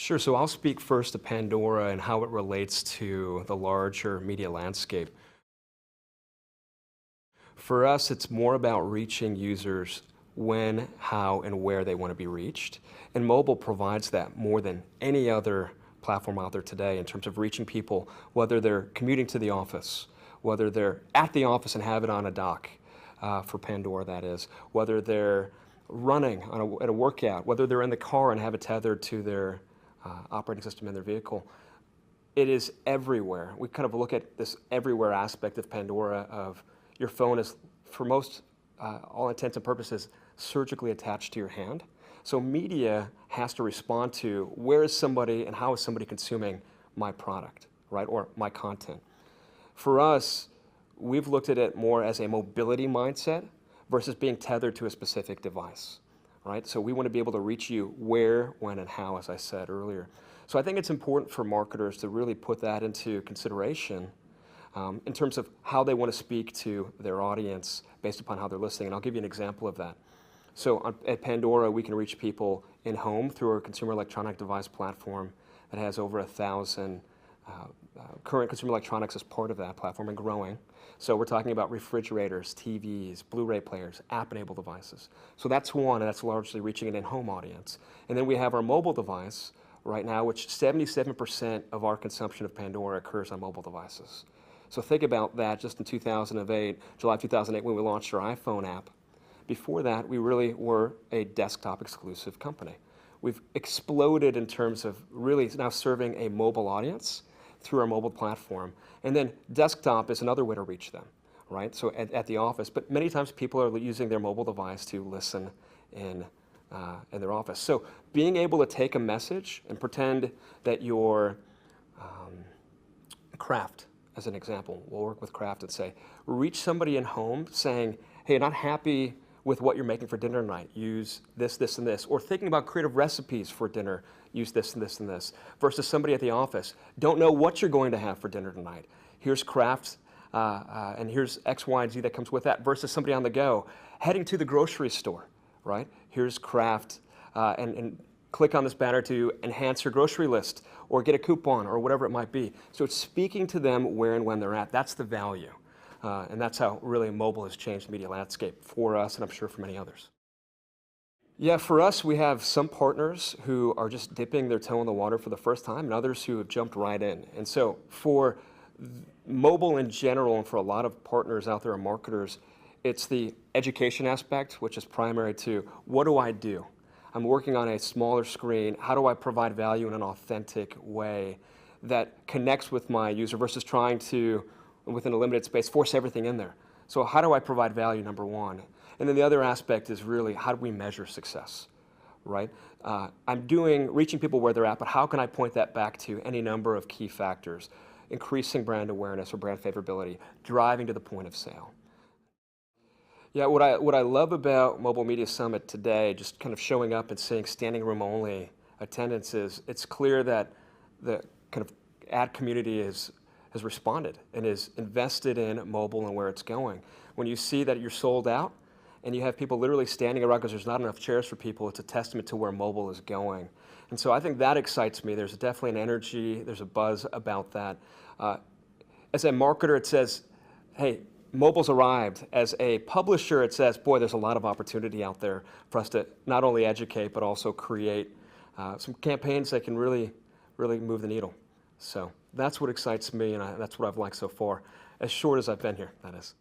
Sure, so I'll speak first to Pandora and how it relates to the larger media landscape. For us, it's more about reaching users when, how, and where they want to be reached. And mobile provides that more than any other platform out there today in terms of reaching people, whether they're commuting to the office, whether they're at the office and have it on a dock, for Pandora that is, whether they're running on at a workout, whether they're in the car and have it tethered to their operating system in their vehicle. It is everywhere. We kind of look at this everywhere aspect of Pandora of your phone is, for most, all intents and purposes, surgically attached to your hand. So media has to respond to where is somebody and how is somebody consuming my product, right, or my content. For us, we've looked at it more as a mobility mindset versus being tethered to a specific device, right? So we want to be able to reach you where, when, and how, as I said earlier. So I think it's important for marketers to really put that into consideration in terms of how they want to speak to their audience based upon how they're listening. And I'll give you an example of that. So at Pandora, we can reach people in home through our consumer electronic device platform that has over 1,000 current consumer electronics as part of that platform and growing. So we're talking about refrigerators, TVs, Blu-ray players, app-enabled devices. So that's one, and that's largely reaching an in-home audience. And then we have our mobile device right now, which 77% of our consumption of Pandora occurs on mobile devices. So think about that just in 2008, July 2008, when we launched our iPhone app. Before that, we really were a desktop exclusive company. We've exploded in terms of really now serving a mobile audience through our mobile platform. And then desktop is another way to reach them, right? So at the office, but many times people are using their mobile device to listen in their office. So being able to take a message and pretend that you're Kraft, as an example, we'll work with Kraft and say, reach somebody in home saying, hey, not happy with what you're making for dinner tonight, use this, this, and this. Or thinking about creative recipes for dinner, use this and this and this. Versus somebody at the office, don't know what you're going to have for dinner tonight. Here's Kraft, and here's X, Y, and Z that comes with that. Versus somebody on the go, heading to the grocery store, right? Here's Kraft, and click on this banner to enhance your grocery list or get a coupon or whatever it might be. So it's speaking to them where and when they're at. That's the value. And that's how really mobile has changed the media landscape for us, and I'm sure for many others. Yeah, for us, we have some partners who are just dipping their toe in the water for the first time and others who have jumped right in. And so for mobile in general and for a lot of partners out there and marketers, it's the education aspect, which is primary to what do I do? I'm working on a smaller screen. How do I provide value in an authentic way that connects with my user versus trying to, within a limited space, force everything in there? So how do I provide value, number one? And then the other aspect is really how do we measure success, right? I'm reaching people where they're at, but how can I point that back to any number of key factors? Increasing brand awareness or brand favorability, driving to the point of sale. Yeah, what I love about Mobile Media Summit today, just kind of showing up and seeing standing room only attendance is, it's clear that the kind of ad community has responded and is invested in mobile and where it's going. When you see that you're sold out and you have people literally standing around because there's not enough chairs for people, it's a testament to where mobile is going. And so I think that excites me. There's definitely an energy, there's a buzz about that. As a marketer, it says, hey, mobile's arrived. As a publisher, it says, boy, there's a lot of opportunity out there for us to not only educate, but also create some campaigns that can really move the needle. So that's what excites me, and that's what I've liked so far. As short as I've been here, that is.